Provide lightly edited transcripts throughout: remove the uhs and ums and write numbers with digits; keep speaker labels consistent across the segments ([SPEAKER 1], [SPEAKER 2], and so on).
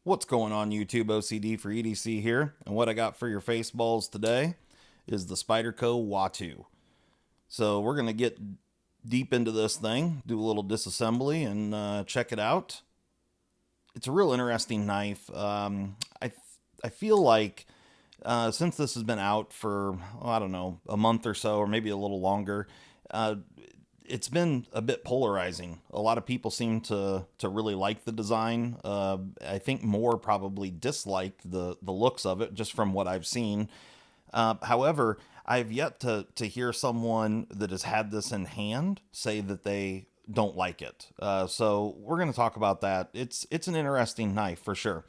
[SPEAKER 1] What's going on YouTube? OCD for EDC here, and what I got for your face balls today is the Spyderco Watu. So we're going to get deep into this thing, do a little disassembly, and check it out. It's a real interesting knife. I feel like since this has been out for, I don't know, a month or so, or maybe a little longer, uh, it's been a bit polarizing. A lot of people seem to really like the design. I think more probably dislike the looks of it, just from what I've seen. However, I've yet to hear someone that has had this in hand say that they don't like it. So we're going to talk about that. It's an interesting knife for sure.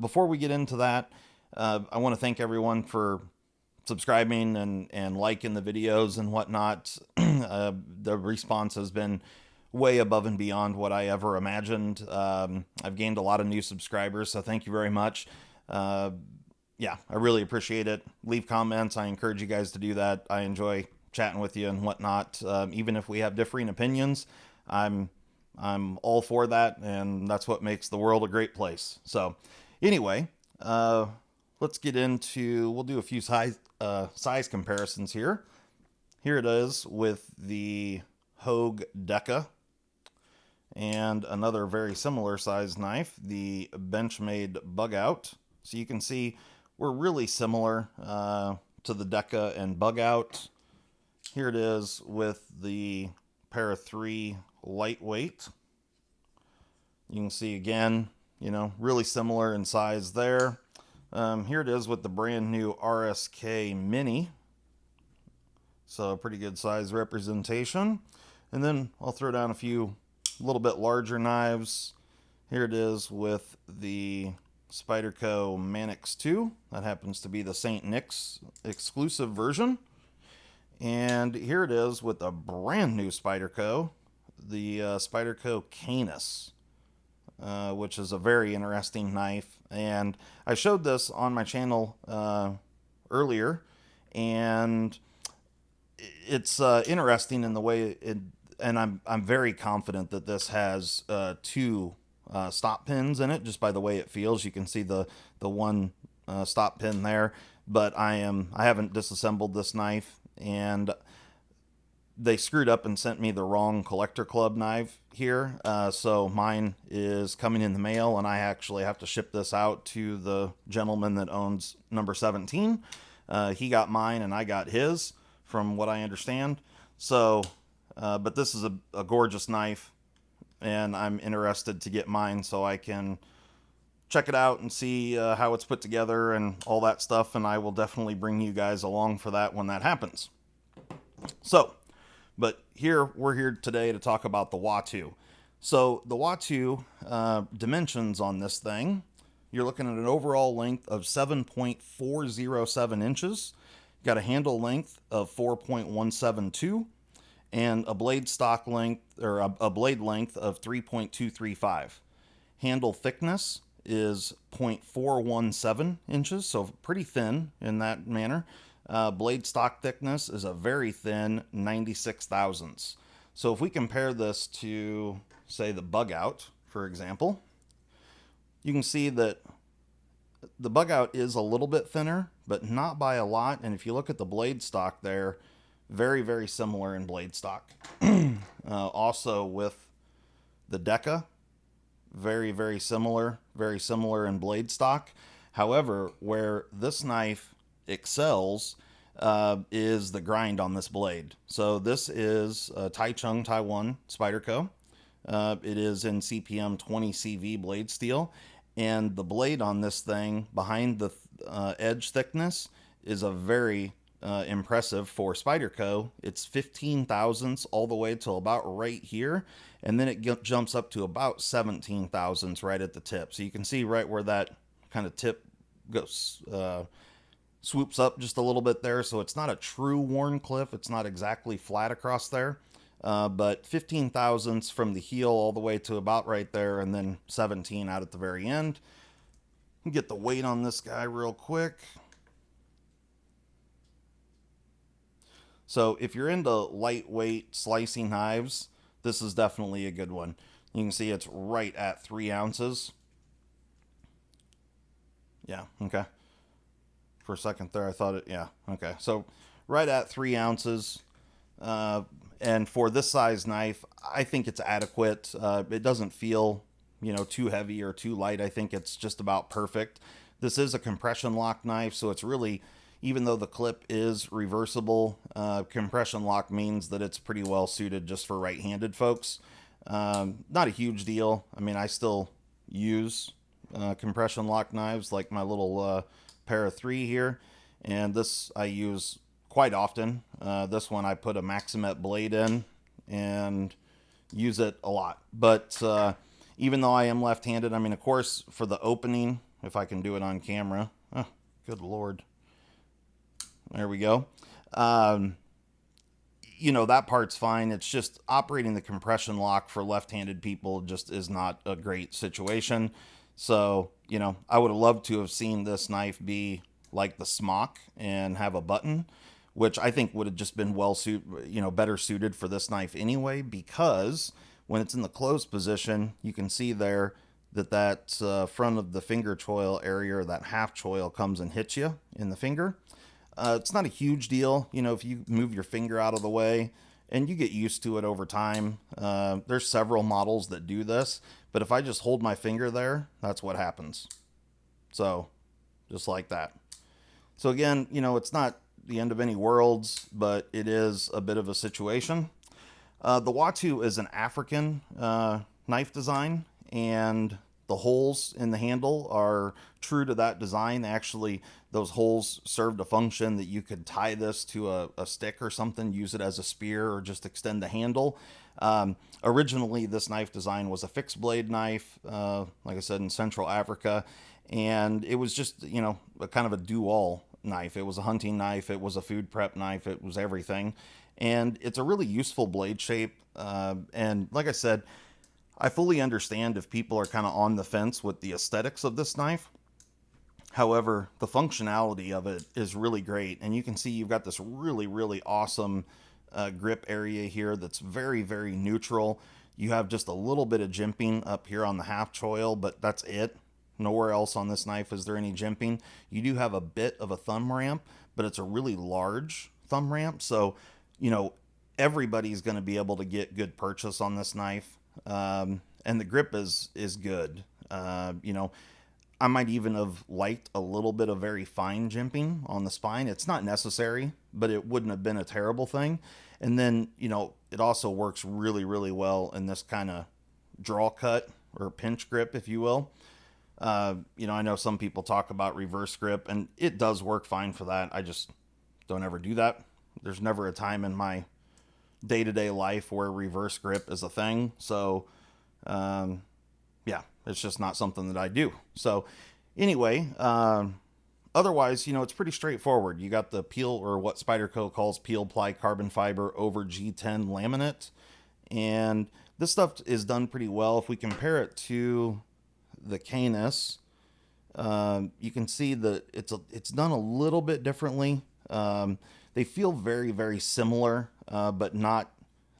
[SPEAKER 1] Before we get into that, I want to thank everyone for subscribing and liking the videos and whatnot. The response has been way above and beyond what I ever imagined. I've gained a lot of new subscribers, so thank you very much. Yeah, I really appreciate it. Leave comments. I encourage you guys to do that. I enjoy chatting with you and whatnot. Even if we have differing opinions, I'm all for that, and that's what makes the world a great place. So, anyway, let's get into. We'll do a few size comparisons here. Here it is with the Hogue Deca and another very similar size knife, the Benchmade Bug Out. So you can see we're really similar to the Deca and Bug Out. Here it is with the Para 3 Lightweight. You can see again, really similar in size there. Here it is with the brand new RSK Mini. So pretty good size representation. And then I'll throw down a few little bit larger knives. Here it is with the Spyderco Manix 2. That happens to be the St. Nick's exclusive version. And here it is with a brand new Spyderco, the Spyderco Canis, which is a very interesting knife. And I showed this on my channel earlier, and it's interesting in the way it, and I'm very confident that this has two stop pins in it, just by the way it feels. You can see the one stop pin there, but I haven't disassembled this knife, and they screwed up and sent me the wrong Collector Club knife here. So mine is coming in the mail, and I actually have to ship this out to the gentleman that owns number 17. He got mine and I got his, from what I understand. So, but this is a gorgeous knife, and I'm interested to get mine so I can check it out and see how it's put together and all that stuff, and I will definitely bring you guys along for that when that happens. So, but we're here today to talk about the Watu. So the Watu dimensions on this thing, you're looking at an overall length of 7.407 inches. Got a handle length of 4.172 and a blade stock length, or a blade length of 3.235. Handle thickness is 0.417 inches, so pretty thin in that manner. Blade stock thickness is a very thin 96 thousandths. So if we compare this to, say, the Bug Out, for example, you can see that the Bug Out is a little bit thinner, but not by a lot. And if you look at the blade stock there, very, very similar in blade stock. Also with the Deca, very, very similar in blade stock. However, where this knife excels is the grind on this blade. So this is Taichung Taiwan Spyderco. It is in CPM 20 CV blade steel, and the blade on this thing behind the edge thickness is a very impressive for Spyderco. It's 15 thousandths all the way till about right here, and then it jumps up to about 17 thousandths right at the tip. So you can see right where that kind of tip goes, swoops up just a little bit there. So it's not a true worn cliff. It's not exactly flat across there, but 15 thousandths from the heel all the way to about right there, and then 17 out at the very end. Get the weight on this guy real quick. So if you're into lightweight slicing knives, this is definitely a good one. You can see it's right at 3 ounces. Yeah, okay. For a second there, I thought it, yeah, okay. So right at 3 ounces. Uh, and for this size knife, I think it's adequate. It doesn't feel, too heavy or too light. I think it's just about perfect. This is a compression lock knife, so it's really, even though the clip is reversible, compression lock means that it's pretty well suited just for right-handed folks. Not a huge deal. I mean, I still use compression lock knives, like my little pair of 3 here, and this I use quite often. This one I put a Maximet blade in and use it a lot. But even though I am left-handed, I mean, of course, for the opening, if I can do it on camera, oh, good Lord, there we go. Um, that part's fine. It's just operating the compression lock for left-handed people just is not a great situation. So, I would have loved to have seen this knife be like the smock and have a button, which I think would have just been better suited for this knife anyway, because when it's in the closed position, you can see there that front of the finger choil area, or that half choil, comes and hits you in the finger. It's not a huge deal, if you move your finger out of the way, and you get used to it over time. There's several models that do this, but if I just hold my finger there, that's what happens. So, just like that. So again, it's not the end of any worlds, but it is a bit of a situation. The Watu is an African knife design, and the holes in the handle are true to that design. Actually, those holes served a function that you could tie this to a stick or something, use it as a spear, or just extend the handle. Originally, this knife design was a fixed blade knife, like I said, in Central Africa, and it was just, a kind of a do-all knife. It was a hunting knife, it was a food prep knife, it was everything. And it's a really useful blade shape. And like I said, I fully understand if people are kind of on the fence with the aesthetics of this knife. However, the functionality of it is really great. And you can see you've got this really, really awesome grip area here that's very, very neutral. You have just a little bit of jimping up here on the half choil, but that's it. Nowhere else on this knife is there any jimping. You do have a bit of a thumb ramp, but it's a really large thumb ramp. So, everybody's going to be able to get good purchase on this knife. And the grip is good. I might even have liked a little bit of very fine jimping on the spine. It's not necessary, but it wouldn't have been a terrible thing. And then, it also works really, really well in this kind of draw cut or pinch grip, if you will. I know some people talk about reverse grip, and it does work fine for that. I just don't ever do that. There's never a time in my day-to-day life where reverse grip is a thing. So, yeah, it's just not something that I do. So, anyway, otherwise, it's pretty straightforward. You got the peel, or what Spyderco calls peel ply carbon fiber over G10 laminate, and this stuff is done pretty well. If we compare it to the Canis, you can see that it's done a little bit differently. They feel very, very similar, but not.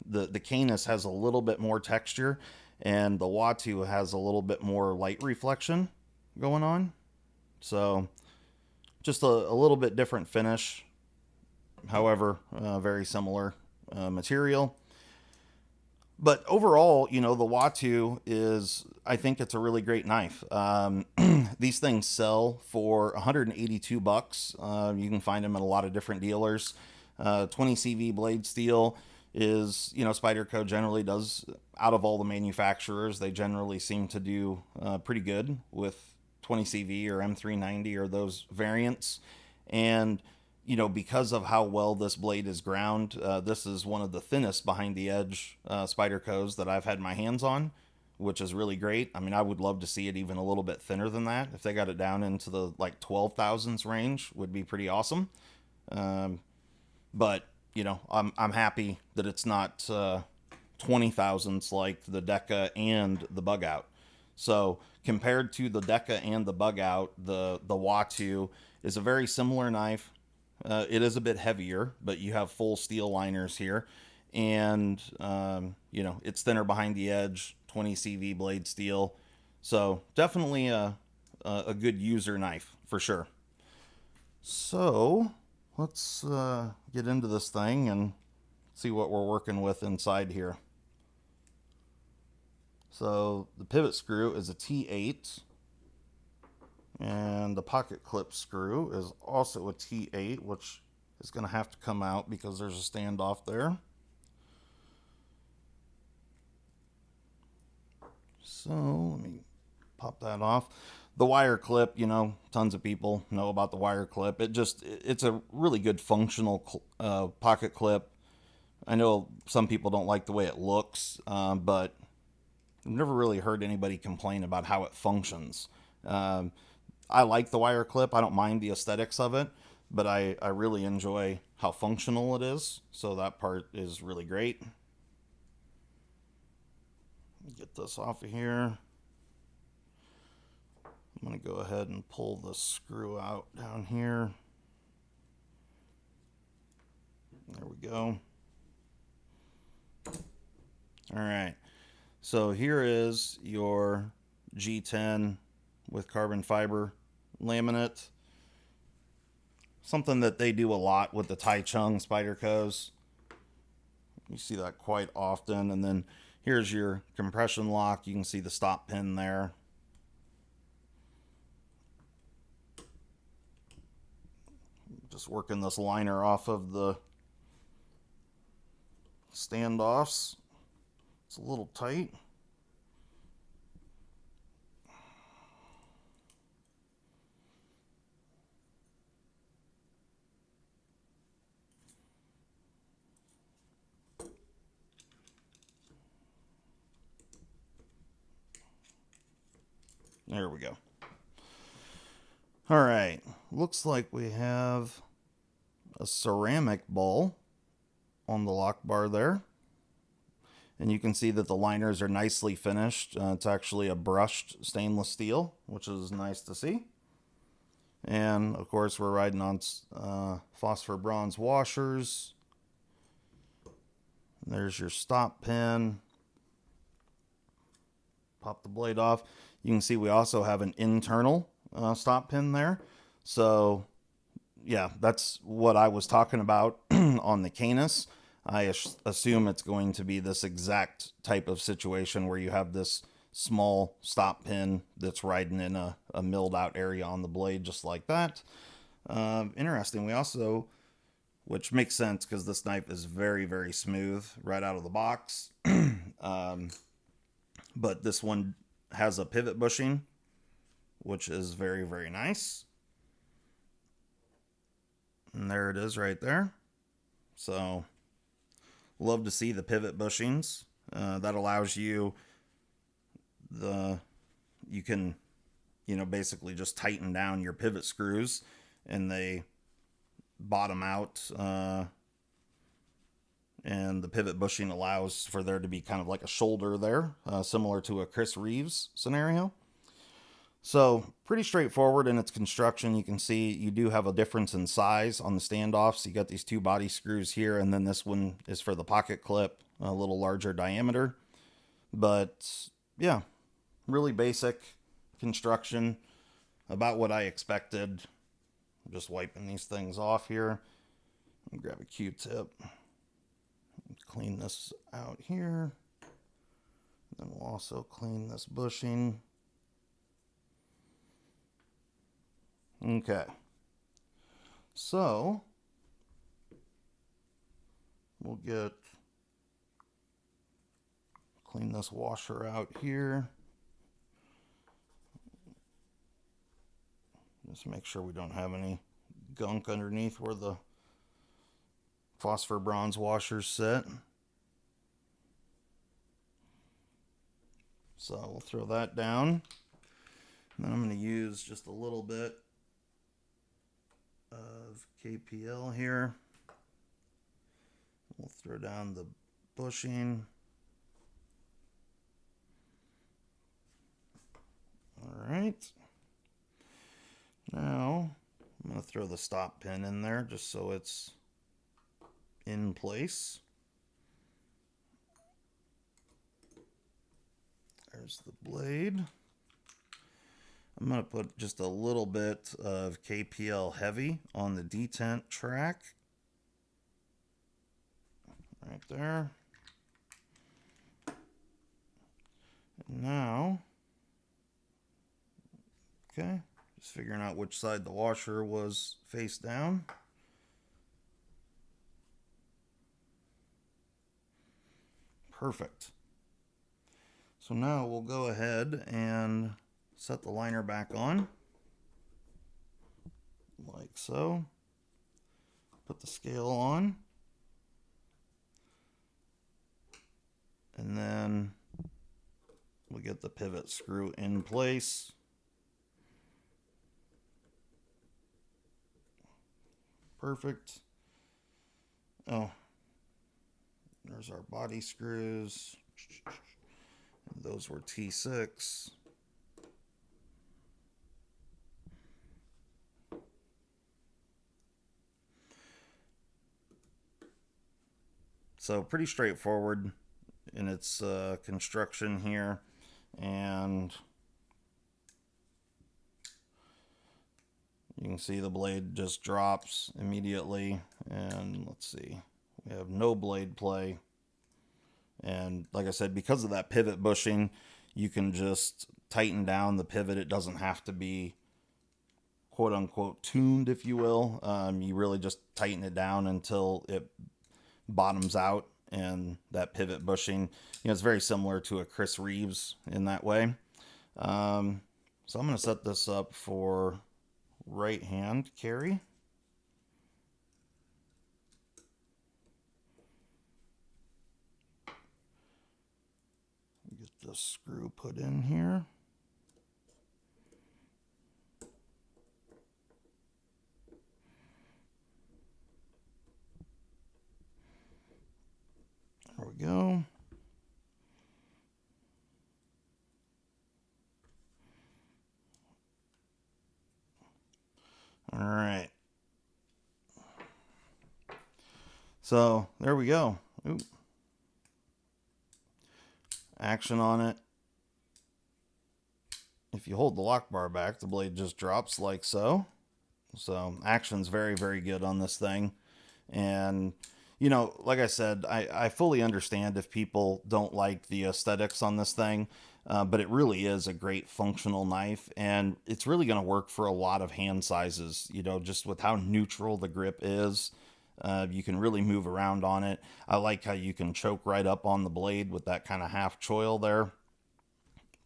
[SPEAKER 1] The Canis has a little bit more texture, and the Watu has a little bit more light reflection going on. So just a little bit different finish. However, very similar material. But overall, the Watu is, I think it's a really great knife. These things sell for $182. You can find them at a lot of different dealers. 20 CV blade steel is, Spyderco generally does, out of all the manufacturers, they generally seem to do pretty good with 20 CV or M390 or those variants. And because of how well this blade is ground, this is one of the thinnest behind the edge Spydercos that I've had my hands on, which is really great. I mean, I would love to see it even a little bit thinner than that. If they got it down into the 12,000s range, would be pretty awesome. But I'm happy that it's not 20,000s like the Deca and the Bug Out. So compared to the Deca and the Bug Out, the Watu is a very similar knife. It is a bit heavier, but you have full steel liners here, and it's thinner behind the edge, 20 CV blade steel. So definitely a a good user knife for sure. So let's get into this thing and see what we're working with inside here. So the pivot screw is a T8, and the pocket clip screw is also a T8, which is going to have to come out because there's a standoff there. So let me pop that off. The wire clip, you know, tons of people know about the wire clip. It's a really good functional pocket clip. I know some people don't like the way it looks, but I've never really heard anybody complain about how it functions. I like the wire clip. I don't mind the aesthetics of it, but I really enjoy how functional it is. So that part is really great. Get this off of here. I'm going to go ahead and pull the screw out down here. There we go. All right. So here is your G10 with carbon fiber laminate. Something that they do a lot with the Taichung Spydercos. You see that quite often. And then here's your compression lock. You can see the stop pin there. Just working this liner off of the standoffs. It's a little tight. There we go. All right, looks like we have a ceramic ball on the lock bar there. And you can see that the liners are nicely finished. It's actually a brushed stainless steel, which is nice to see. And of course, we're riding on phosphor bronze washers. There's your stop pin. Pop the blade off. You can see we also have an internal stop pin there. So yeah, that's what I was talking about on the Canis. I assume it's going to be this exact type of situation where you have this small stop pin that's riding in a milled out area on the blade, just like that. Interesting. We also, which makes sense because this knife is very, very smooth right out of the box. But this one has a pivot bushing, which is very, very nice. And there it is right there. So love to see the pivot bushings. That allows you you can, you know, basically just tighten down your pivot screws and they bottom out. And the pivot bushing allows for there to be kind of like a shoulder there, similar to a Chris Reeves scenario. So pretty straightforward in its construction. You can see you do have a difference in size on the standoffs. You got these two body screws here, and then this one is for the pocket clip, a little larger diameter. But yeah, really basic construction, about what I expected. I'm just wiping these things off here. Grab a Q-tip. Clean this out here. Then we'll also clean this bushing. Okay. So we'll clean this washer out here. Just make sure we don't have any gunk underneath where the phosphor bronze washers sit. So we'll throw that down. And then I'm going to use just a little bit of KPL here. We'll throw down the bushing. All right. Now I'm going to throw the stop pin in there just so it's in place. There's the blade. I'm going to put just a little bit of KPL heavy on the detent track. Right there. And now, okay, just figuring out which side the washer was face down. Perfect. So now we'll go ahead and set the liner back on, like so. Put the scale on, and then we'll get the pivot screw in place. Perfect. Oh, there's our body screws. Those were T6. So pretty straightforward in its construction here. And you can see the blade just drops immediately. And let's see, we have no blade play. And like I said, because of that pivot bushing, you can just tighten down the pivot. It doesn't have to be quote unquote tuned, if you will. You really just tighten it down until it bottoms out, and that pivot bushing, it's very similar to a Chris Reeves in that way. So I'm going to set this up for right hand carry. Get the screw put in here. There we go. All right. So there we go. Ooh. Action on it. If you hold the lock bar back, the blade just drops like so. So action's very, very good on this thing. And, like I said, I fully understand if people don't like the aesthetics on this thing, but it really is a great functional knife, and it's really going to work for a lot of hand sizes, just with how neutral the grip is. You can really move around on it. I like how you can choke right up on the blade with that kind of half choil there.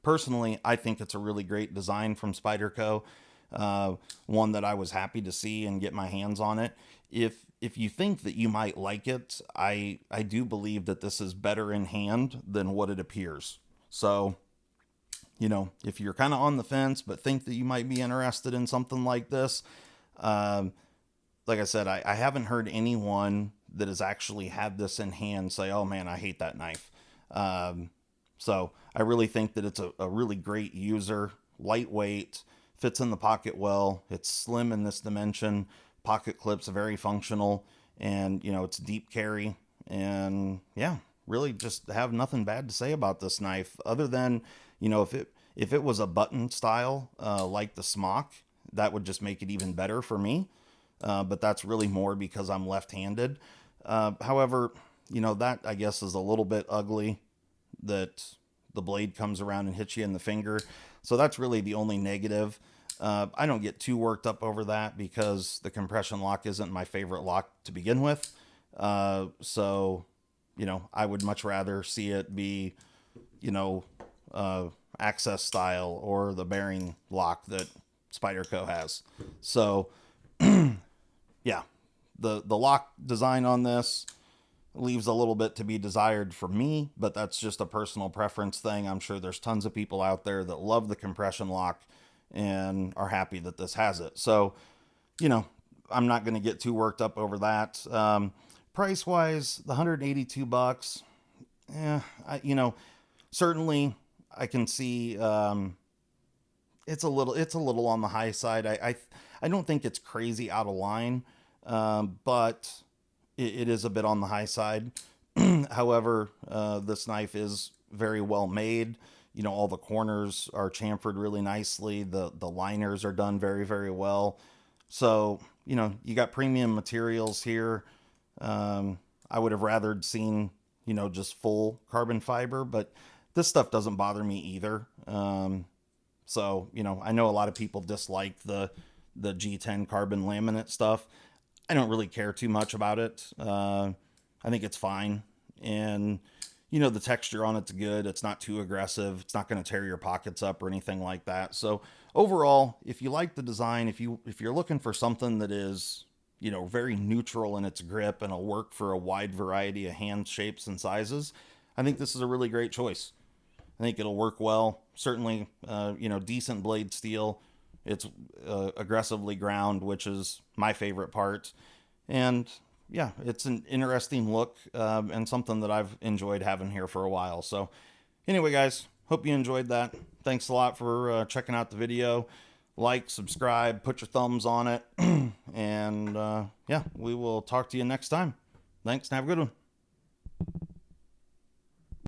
[SPEAKER 1] Personally, I think it's a really great design from Spyderco. One that I was happy to see and get my hands on it. If you think that you might like it, I do believe that this is better in hand than what it appears. So, if you're kind of on the fence but think that you might be interested in something like this, like I said, I haven't heard anyone that has actually had this in hand say, "Oh man, I hate that knife." So I really think that it's a really great user, lightweight, fits in the pocket well. It's slim in this dimension. Pocket clips are very functional, and it's deep carry. And yeah, really just have nothing bad to say about this knife, other than if it was a button style like the Smock, that would just make it even better for me. But that's really more because I'm left-handed. However, that I guess is a little bit ugly, that the blade comes around and hits you in the finger. So that's really the only negative. I don't get too worked up over that because the compression lock isn't my favorite lock to begin with. So, I would much rather see it be, access style or the bearing lock that Spyderco has. So, yeah, the lock design on this leaves a little bit to be desired for me, but that's just a personal preference thing. I'm sure there's tons of people out there that love the compression lock and are happy that this has it. So, I'm not going to get too worked up over that. Price wise, the $182, certainly I can see, it's a little on the high side. I don't think it's crazy out of line, but it is a bit on the high side. However, this knife is very well made. You know, all the corners are chamfered really nicely. The liners are done very, very well. So, you know, you got premium materials here. I would have rather seen, you know, just full carbon fiber, but this stuff doesn't bother me either. So, you know, I know a lot of people dislike the G10 carbon laminate stuff. I don't really care too much about it. I think it's fine. And, you know, the texture on it's good. It's not too aggressive. It's not going to tear your pockets up or anything like that. So overall, if you like the design, if you're looking for something that is, you know, very neutral in its grip and will work for a wide variety of hand shapes and sizes, I think this is a really great choice. I think it'll work well. Certainly, you know, decent blade steel. It's aggressively ground, which is my favorite part. And yeah, it's an interesting look and something that I've enjoyed having here for a while. So anyway, guys, hope you enjoyed that. Thanks a lot for checking out the video. Like, subscribe, put your thumbs on it. And yeah, we will talk to you next time. Thanks and have a good one.